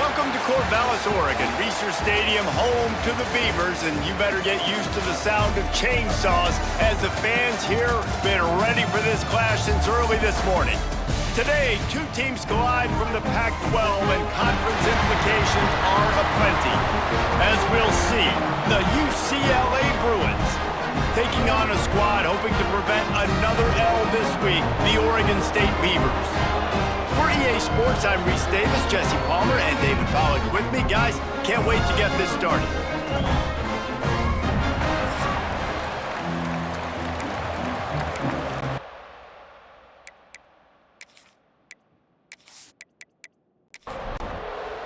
Welcome to Corvallis, Oregon, Reser Stadium, home to the Beavers, and you better get used to the sound of chainsaws as the fans here have been ready for this clash since early this morning. Today, two teams collide from the Pac-12 and conference implications are aplenty. As we'll see, the UCLA Bruins taking on a squad hoping to prevent another L this week, the Oregon State Beavers. For EA Sports, I'm Reese Davis, Jesse Palmer, and David Pollack with me. Guys, can't wait to get this started.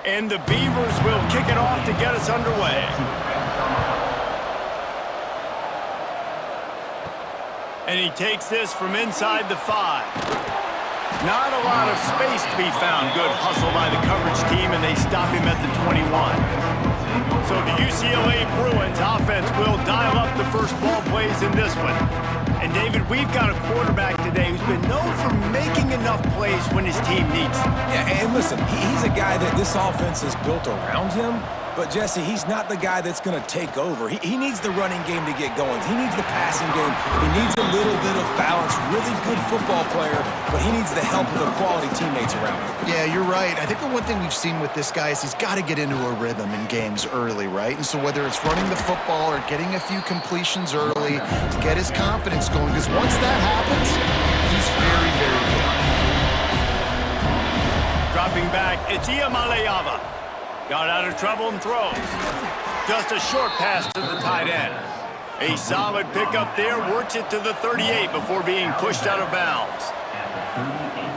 And the Beavers will kick it off to get us underway. And he takes this from inside the 5. Not a lot of space to be found. Good hustle by the coverage team, and they stop him at the 21. So the UCLA Bruins offense will dial up the first ball plays in this one. And David, we've got a quarterback today who's been known for making enough plays when his team needs them. Yeah, and listen, he's a guy that this offense is built around him. But, Jesse, he's not the guy that's going to take over. He needs the running game to get going. He needs the passing game. He needs a little bit of balance. Really good football player, but he needs the help of the quality teammates around him. Yeah, you're right. I think the one thing we've seen with this guy is he's got to get into a rhythm in games early, right? And so whether it's running the football or getting a few completions early to get his confidence going, because once that happens, he's very, very good. Dropping back, it's Iamaleava. Got out of trouble and throws. Just a short pass to the tight end. A solid pickup there, works it to the 38 before being pushed out of bounds.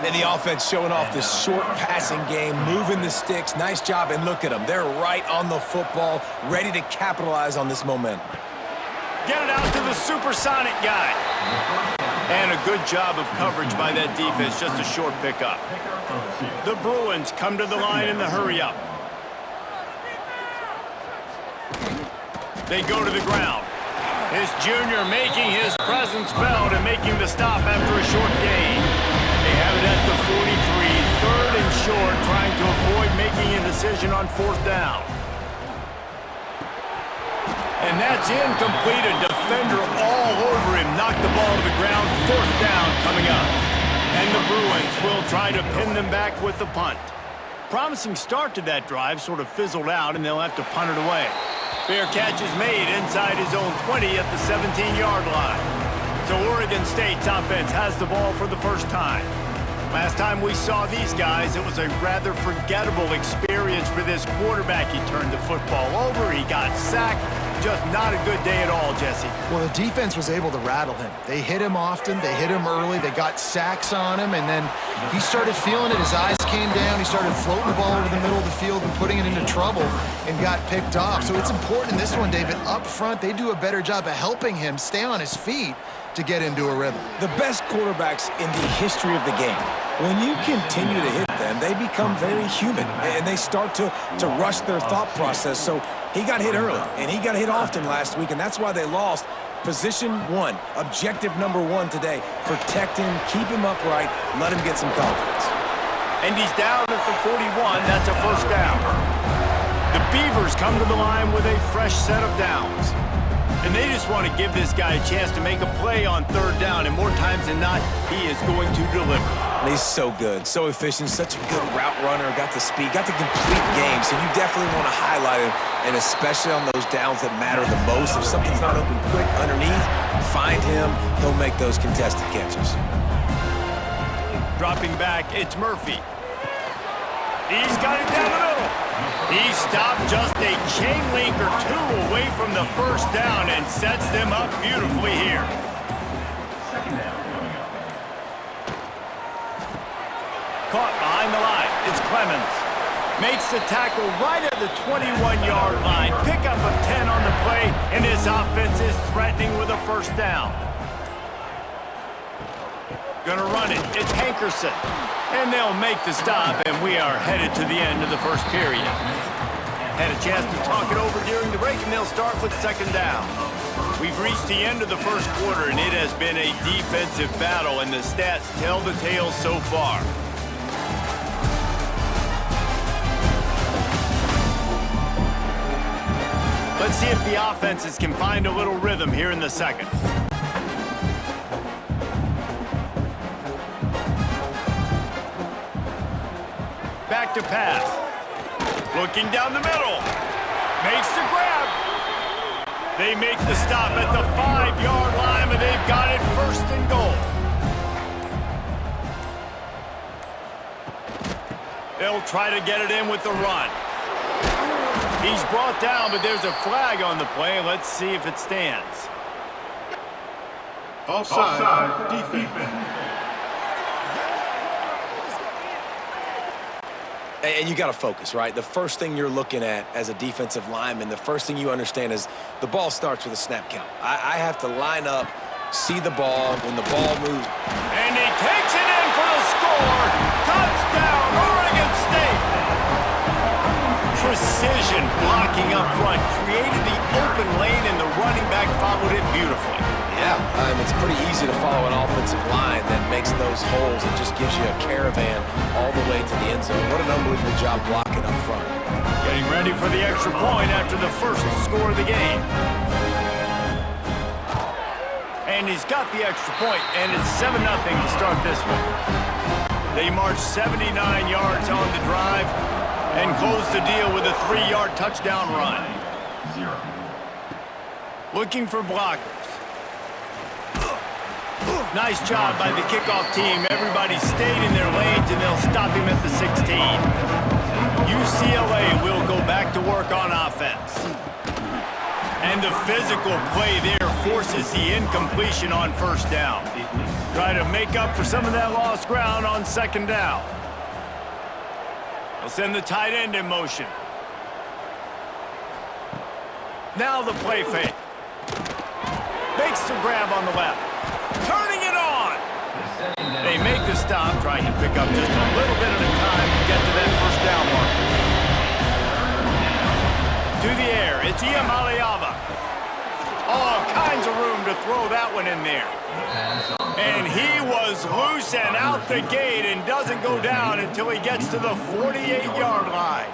And the offense showing off this short passing game, moving the sticks. Nice job, and look at them. They're right on the football, ready to capitalize on this momentum. Get it out to the supersonic guy. And a good job of coverage by that defense, just a short pickup. The Bruins come to the line in the hurry-up. They go to the ground. His junior making his presence felt and making the stop after a short gain. They have it at the 43, third and short, trying to avoid making a decision on fourth down. And that's incomplete. A defender all over him. Knocked the ball to the ground. Fourth down coming up. And the Bruins will try to pin them back with the punt. Promising start to that drive, sort of fizzled out, and they'll have to punt it away. Fair catch is made inside his own 20 at the 17-yard line. So Oregon State's offense has the ball for the first time. Last time we saw these guys, it was a rather forgettable experience for this quarterback. He turned the football over, he got sacked. Just not a good day at all, Jesse. Well, the defense was able to rattle him. They hit him often, they hit him early, they got sacks on him, and then he started feeling it. His eyes came down, he started floating the ball over the middle of the field and putting it into trouble and got picked off. So it's important in this one, David, up front, they do a better job of helping him stay on his feet to get into a rhythm. The best quarterbacks in the history of the game, when you continue to hit them, they become very human, and they start to rush their thought process. So he got hit early, and he got hit often last week, and that's why they lost. Position one, objective number one today, protect him, keep him upright, let him get some confidence. And he's down at the 41, that's a first down. The Beavers come to the line with a fresh set of downs. And they just want to give this guy a chance to make a play on third down, and more times than not, he is going to deliver. He's so good, so efficient, such a good route runner, got the speed, got the complete game, so you definitely want to highlight him, and especially on those downs that matter the most. If something's not open quick underneath, find him, he'll make those contested catches. Dropping back, it's Murphy. He's got it down the middle. He stopped just a chain link or two away from the first down and sets them up beautifully here. Caught behind the line. It's Clemens. Makes the tackle right at the 21-yard line. Pickup of 10 on the play, and this offense is threatening with a first down. Gonna run it. It's Hankerson. And they'll make the stop, and we are headed to the end of the first period. Had a chance to talk it over during the break, and they'll start with second down. We've reached the end of the first quarter, and it has been a defensive battle, and the stats tell the tale so far. Let's see if the offenses can find a little rhythm here in the second. Back to pass. Looking down the middle. Makes the grab. They make the stop at the 5-yard line, and they've got it first and goal. They'll try to get it in with the run. He's brought down, but there's a flag on the play. Let's see if it stands. Offside, defense. And you got to focus, right? The first thing you're looking at as a defensive lineman, the first thing you understand is the ball starts with a snap count. I have to line up, see the ball when the ball moves. And he takes it in for the score. Touchdown, Oregon State. Precision blocking up front created the open lane, and the running back followed it beautifully. Yeah, it's pretty easy to follow an offensive line that makes those holes and just gives you a caravan all the way to the end zone. What an unbelievable job blocking up front. Getting ready for the extra point after the first score of the game. And he's got the extra point, and it's 7-0 to start this one. They march 79 yards on the drive and close the deal with a 3-yard touchdown run. Looking for blockers. Nice job by the kickoff team. Everybody stayed in their lanes, and they'll stop him at the 16. UCLA will go back to work on offense. And the physical play there forces the incompletion on first down. Try to make up for some of that lost ground on second down. They'll send the tight end in motion. Now the play fake. Makes the grab on the left. Turning it on. They make the stop, trying to pick up just a little bit at a time to get to that first down mark. To the air, it's Iamaleava. All kinds of room to throw that one in there. And he was loose and out the gate and doesn't go down until he gets to the 48-yard line.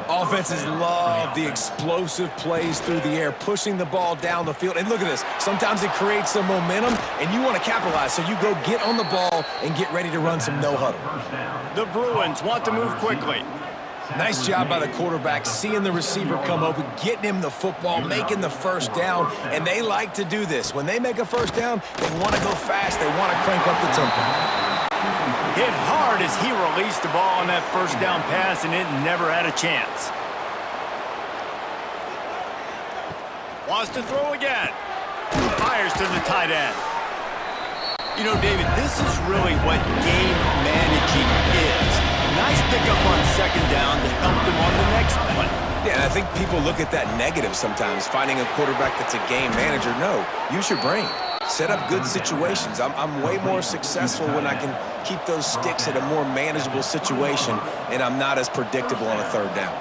Offenses love the explosive plays through the air, pushing the ball down the field. And look at this. Sometimes it creates some momentum, and you want to capitalize. So you go get on the ball and get ready to run some no-huddle. The Bruins want to move quickly. Nice job by the quarterback, seeing the receiver come open, getting him the football, making the first down. And they like to do this. When they make a first down, they want to go fast. They want to crank up the tempo. Hit hard as he released the ball on that first down pass, and it never had a chance. Wants to throw again. Fires to the tight end. You know, David, this is really what game managing is. Nice pickup on second down to help them on the next play. Yeah, and I think people look at that negative sometimes, finding a quarterback that's a game manager. No, use your brain. Set up good situations. I'm way more successful when I can keep those sticks at a more manageable situation, and I'm not as predictable on a third down.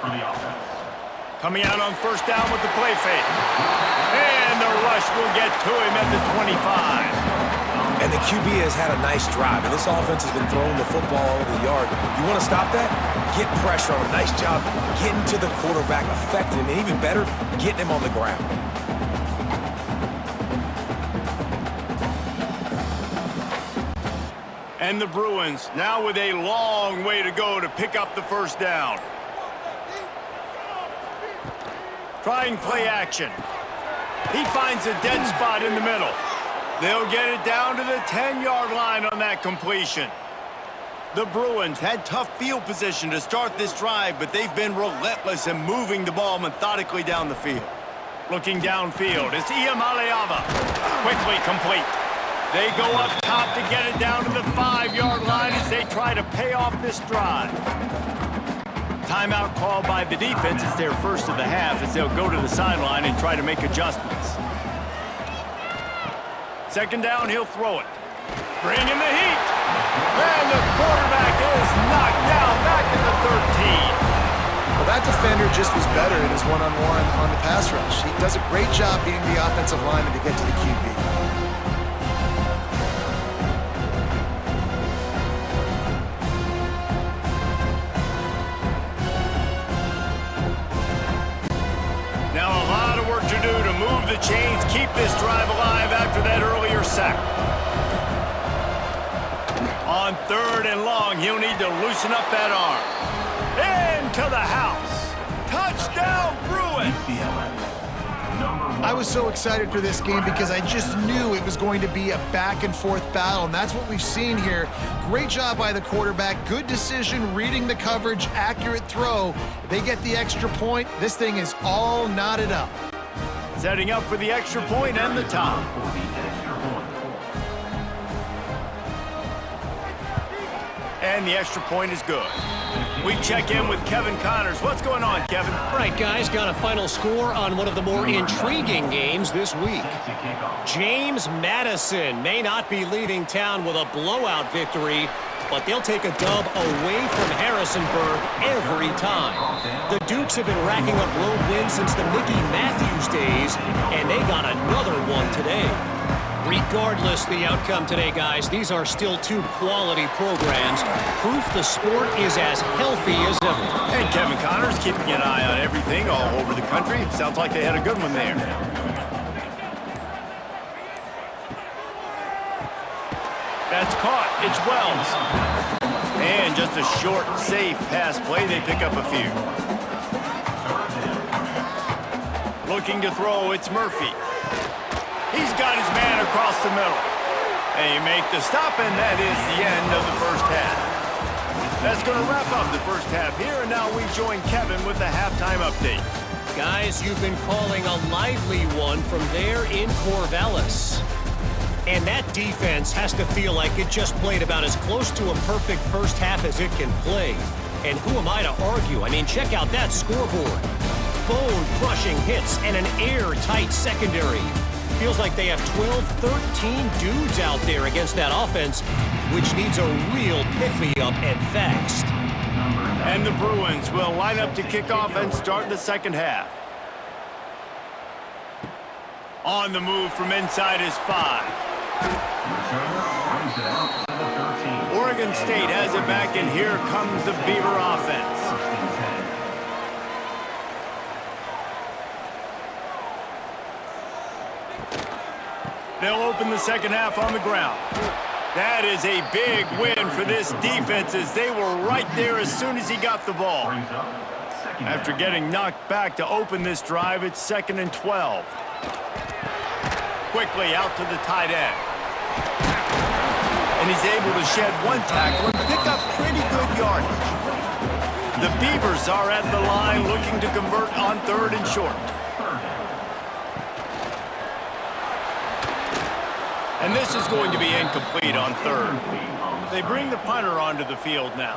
Coming out on first down with the play fake. And the rush will get to him at the 25. And the QB has had a nice drive, and this offense has been throwing the football all over the yard. You want to stop that? Get pressure on him. Nice job getting to the quarterback, affecting him, and even better, getting him on the ground. And the Bruins now with a long way to go to pick up the first down. Trying play action. He finds a dead spot in the middle. They'll get it down to the 10-yard line on that completion. The Bruins had tough field position to start this drive, but they've been relentless in moving the ball methodically down the field. Looking downfield, it's Iamaleava. Quickly complete. They go up top to get it down to the 5-yard line as they try to pay off this drive. Timeout called by the defense. It's their first of the half as they'll go to the sideline and try to make adjustments. Second down, he'll throw it. Bring in the heat. And the quarterback is knocked down back at the 13. Well, that defender just was better in his one-on-one on the pass rush. He does a great job beating the offensive lineman to get to the QB. Now the chains, keep this drive alive after that earlier sack. On 3rd and long, he'll need to loosen up that arm. Into the house. Touchdown, Bruins! I was so excited for this game because I just knew it was going to be a back-and-forth battle, and that's what we've seen here. Great job by the quarterback. Good decision, reading the coverage, accurate throw. They get the extra point. This thing is all knotted up. Setting up for the extra point and the top. And the extra point is good. We check in with Kevin Connors. What's going on, Kevin? All right, guys, got a final score on one of the more intriguing games this week. James Madison may not be leaving town with a blowout victory, but they'll take a dub away from Harrisonburg every time. The Dukes have been racking up road wins since the Mickey Matthews days, and they got another one today. Regardless the outcome today, guys, these are still two quality programs. Proof the sport is as healthy as ever. And Kevin Connors keeping an eye on everything all over the country. Sounds like they had a good one there. That's caught. It's Wells. And just a short, safe pass play. They pick up a few. Looking to throw, it's Murphy. He's got his man across the middle. They make the stop, and that is the end of the first half. That's going to wrap up the first half here, and now we join Kevin with the halftime update. Guys, you've been calling a lively one from there in Corvallis. And that defense has to feel like it just played about as close to a perfect first half as it can play. And who am I to argue? I mean, check out that scoreboard. Bone-crushing hits and an airtight secondary. Feels like they have 12, 13 dudes out there against that offense, which needs a real pick-me-up and fast. And the Bruins will line up to kick off and start the second half. On the move from inside is 5. Oregon State has it back, and here comes the Beaver offense. They'll open the second half on the ground. That is a big win for this defense, as they were right there as soon as he got the ball. After getting knocked back to open this drive, it's 2nd and 12. Quickly out to the tight end. And he's able to shed one tackle and pick up pretty good yardage. The Beavers are at the line looking to convert on 3rd and short. And this is going to be incomplete on 3rd. They bring the punter onto the field now.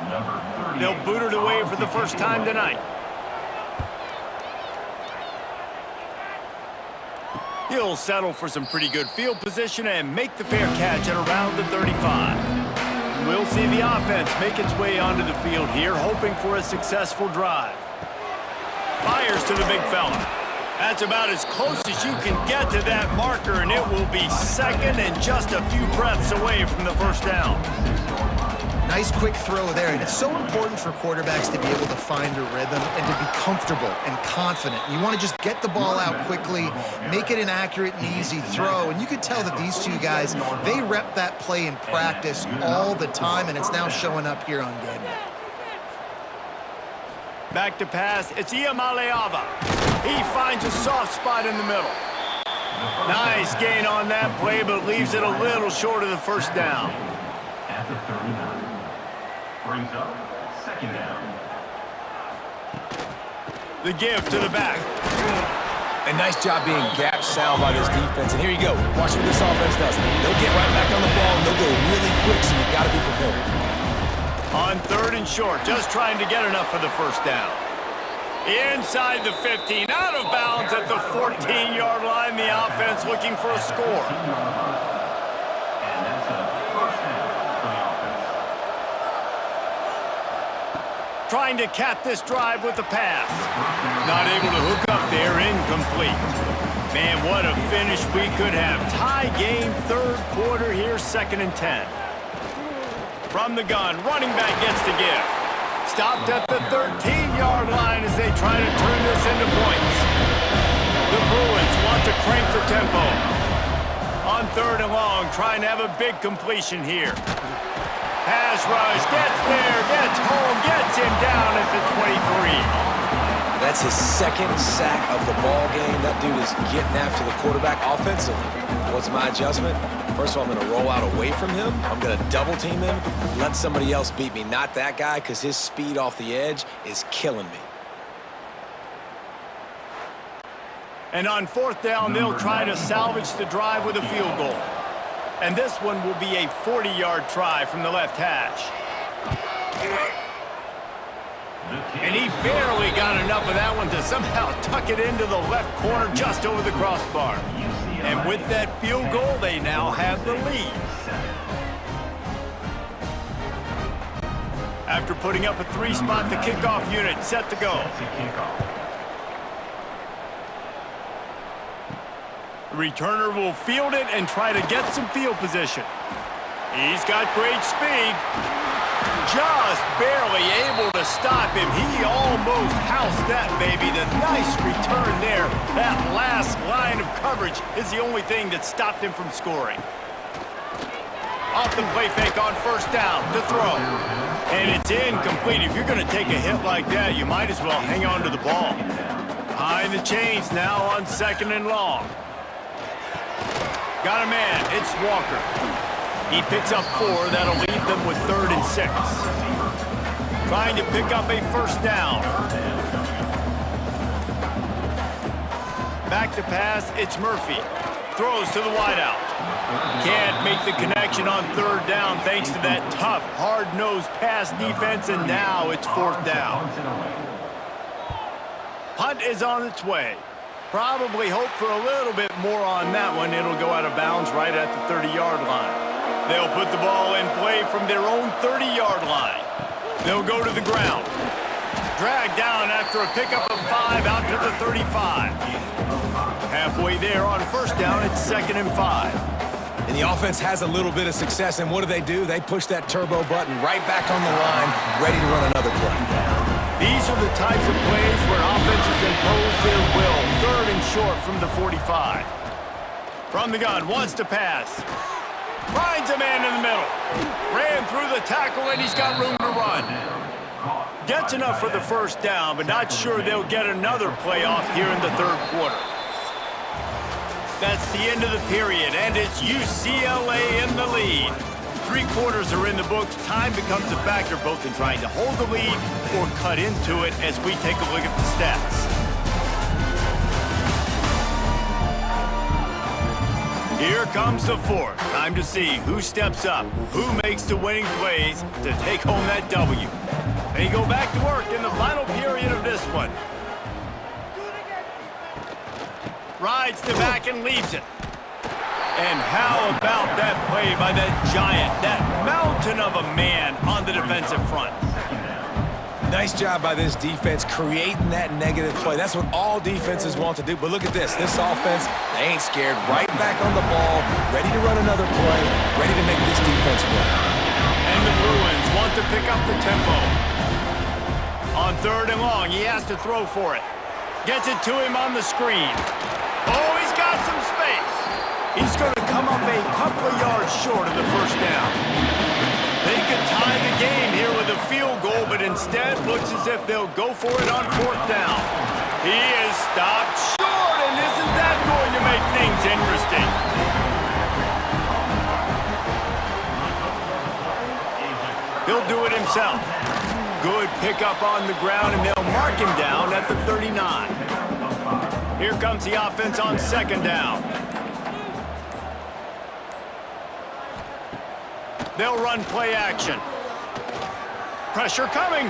They'll boot it away for the first time tonight. He'll settle for some pretty good field position and make the fair catch at around the 35. We'll see the offense make its way onto the field here, hoping for a successful drive. Fires to the big fella. That's about as close as you can get to that marker, and it will be 2nd and just a few breaths away from the first down. Nice quick throw there, and it's so important for quarterbacks to be able to find a rhythm and to be comfortable and confident. You want to just get the ball out quickly, make it an accurate and easy throw, and you could tell that these two guys, they rep that play in practice all the time, and it's now showing up here on game day. Back to pass, it's Iamaleava. He finds a soft spot in the middle. Nice gain on that play, but leaves it a little short of the first down. At the 39. Brings up 2nd down. The give to the back. A nice job being gap sound by this defense. And here you go. Watch what this offense does. They'll get right back on the ball, and they'll go really quick, so you've got to be prepared. On 3rd and short, just trying to get enough for the first down. Inside the 15, out of bounds at the 14-yard line. The offense looking for a score. And that's a first down for the offense. Trying to cap this drive with the pass. Not able to hook up there, incomplete. Man, what a finish we could have. Tie game, 3rd quarter here, 2nd and 10. From the gun, running back gets the give. Stopped at the 13-yard line as they try to turn this into points. The Bruins want to crank the tempo. On 3rd and long, trying to have a big completion here. Pass rush, gets there, gets home, gets him down at the 23. That's his 2nd sack of the ball game. That dude is getting after the quarterback offensively. What's my adjustment? First of all, I'm going to roll out away from him. I'm going to double team him, let somebody else beat me, not that guy, because his speed off the edge is killing me. And on 4th down, they'll try to salvage the drive with a field goal. And this one will be a 40-yard try from the left hash. And he barely got enough of that one to somehow tuck it into the left corner just over the crossbar. And with that field goal, they now have the lead. After putting up a 3-spot, the kickoff unit set to go. The returner will field it and try to get some field position. He's got great speed. Just barely able to stop him. He almost housed that baby. The nice return there. That last line of coverage is the only thing that stopped him from scoring. Off the play fake on 1st down to throw. And it's incomplete. If you're going to take a hit like that, you might as well hang on to the ball. Behind the chains now on 2nd and long. Got a man. It's Walker. He picks up 4. That'll leave them with 3rd and 6. Trying to pick up a 1st down. Back to pass. It's Murphy. Throws to the wideout. Can't make the connection on 3rd down thanks to that tough, hard-nosed pass defense, and now it's 4th down. Punt is on its way. Probably hope for a little bit more on that one. It'll go out of bounds right at the 30-yard line. They'll put the ball in play from their own 30-yard line. They'll go to the ground. Dragged down after a pickup of 5 out to the 35. Halfway there on 1st down, it's 2nd and 5. And the offense has a little bit of success, and what do? They push that turbo button right back on the line, ready to run another play. These are the types of plays where offenses impose their will. 3rd and short from the 45. From the gun, wants to pass. Finds a man in the middle. Ran through the tackle, and he's got room to run. Gets enough for the 1st down, but not sure they'll get another play off here in the 3rd quarter. That's the end of the period, and it's UCLA in the lead. 3 quarters are in the books. Time becomes a factor both in trying to hold the lead or cut into it as we take a look at the stats. Here comes the 4th. Time to see who steps up, who makes the winning plays to take home that W. They go back to work in the final period of this one. Rides to back and leaves it. And how about that play by that giant, that mountain of a man on the defensive front? Nice job by this defense creating that negative play. That's what all defenses want to do. But look at this. This offense, they ain't scared. Right back on the ball, ready to run another play, ready to make this defense work. And the Bruins want to pick up the tempo. On 3rd and long, he has to throw for it. Gets it to him on the screen. Oh, he's got some space. He's going to come up a couple of yards short of the 1st down. They could tie the game here with a field goal, but instead looks as if they'll go for it on 4th down. He is stopped short, and isn't that going to make things interesting? He'll do it himself. Good pickup on the ground, and they'll mark him down at the 39. Here comes the offense on 2nd down. They'll run play action. Pressure coming.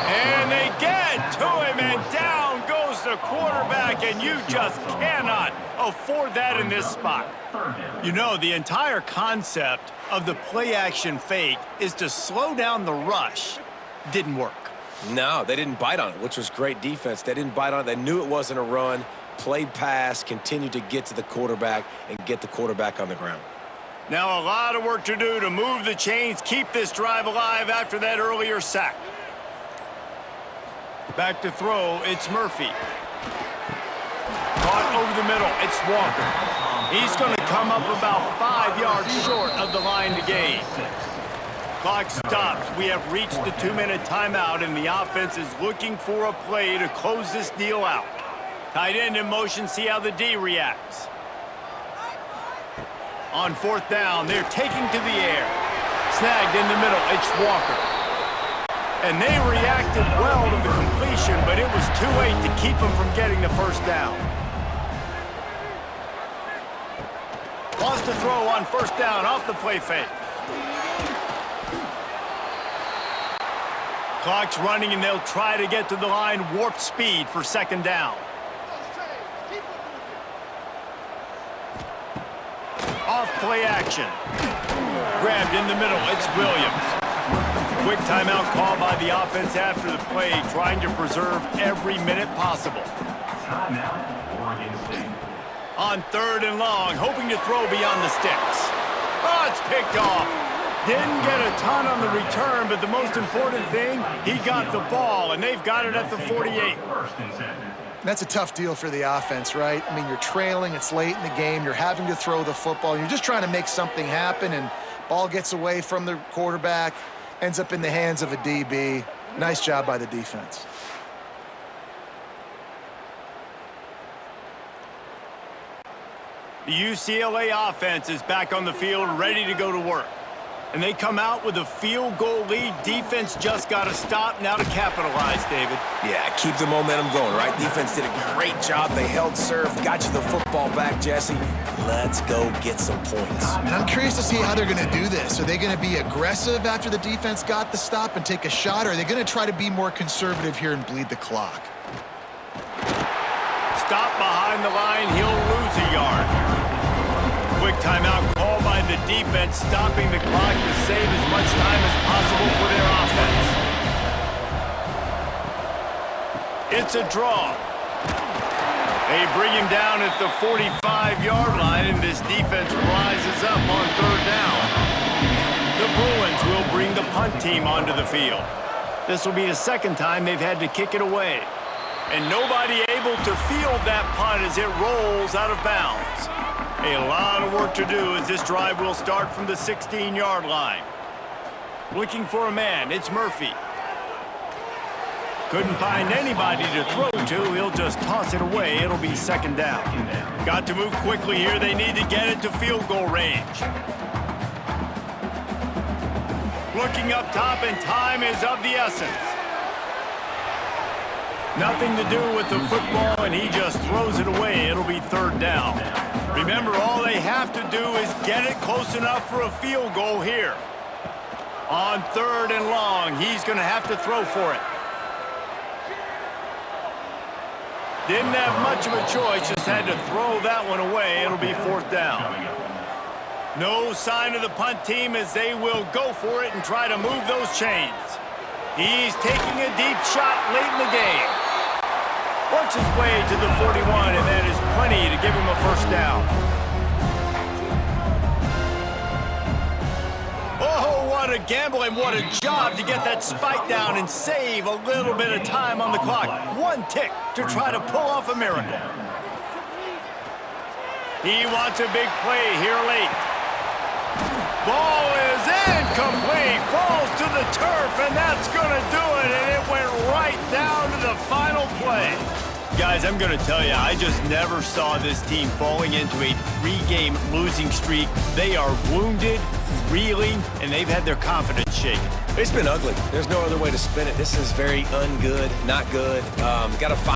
And they get to him, and down goes the quarterback, and you just cannot afford that in this spot. You know, the entire concept of the play action fake is to slow down the rush. Didn't work. No, they didn't bite on it, which was great defense. They didn't bite on it. They knew it wasn't a run, played pass, continued to get to the quarterback and get the quarterback on the ground. Now a lot of work to do to move the chains, keep this drive alive after that earlier sack. Back to throw, it's Murphy. caught over the middle. It's Walker. He's going to come up about 5 yards short of the line to gain. Clock stops. We have reached the 2-minute timeout, and the offense is looking for a play to close this deal out. Tight end in motion, see how the D reacts. On 4th down, they're taking to the air. Snagged in the middle, it's Walker. And they reacted well to the completion, but it was too late to keep them from getting the first down. Wants to throw on 1st down off the play fake. Clock's running, and they'll try to get to the line warp speed for 2nd down. Off play action. Grabbed in the middle, it's Williams. Quick timeout call by the offense after the play, trying to preserve every minute possible. On 3rd and long, hoping to throw beyond the sticks. Oh, it's picked off. Didn't get a ton on the return, but the most important thing, he got the ball, and they've got it at the 48. That's a tough deal for the offense, right? I mean, you're trailing, it's late in the game, you're having to throw the football, you're just trying to make something happen, and ball gets away from the quarterback, ends up in the hands of a DB. Nice job by the defense. The UCLA offense is back on the field, ready to go to work. And they come out with a field goal lead. Defense just got to stop now to capitalize, David. Yeah, keep the momentum going, right? Defense did a great job. They held serve, got you the football back, Jesse. Let's go get some points. And I'm curious to see how they're going to do this. Are they going to be aggressive after the defense got the stop and take a shot, or are they going to try to be more conservative here and bleed the clock? Stop behind the line. He'll lose a yard. Quick timeout call by the defense, stopping the clock to save as much time as possible for their offense. It's a draw. They bring him down at the 45-yard line, and this defense rises up on 3rd down. The Bruins will bring the punt team onto the field. This will be the 2nd time they've had to kick it away. And nobody able to field that punt as it rolls out of bounds. A lot of work to do as this drive will start from the 16-yard line. Looking for a man, it's Murphy. Couldn't find anybody to throw to, he'll just toss it away. It'll be 2nd down. Got to move quickly here, they need to get it to field goal range. Looking up top, and time is of the essence. Nothing to do with the football, and he just throws it away. It'll be 3rd down. Remember, all they have to do is get it close enough for a field goal here. On 3rd and long, he's going to have to throw for it. Didn't have much of a choice, just had to throw that one away. It'll be 4th down. No sign of the punt team as they will go for it and try to move those chains. He's taking a deep shot late in the game. Works his way to the 41, and that is plenty to give him a 1st down. Oh, what a gamble and what a job to get that spike down and save a little bit of time on the clock. 1 tick to try to pull off a miracle. He wants a big play here late. Ball is incomplete, falls to the turf, and that's going to do it, and it went right down to the final play. Guys, I'm going to tell you, I just never saw this team falling into a 3-game losing streak. They are wounded, reeling, and they've had their confidence shaken. It's been ugly. There's no other way to spin it. This is very ungood, not good. Got to find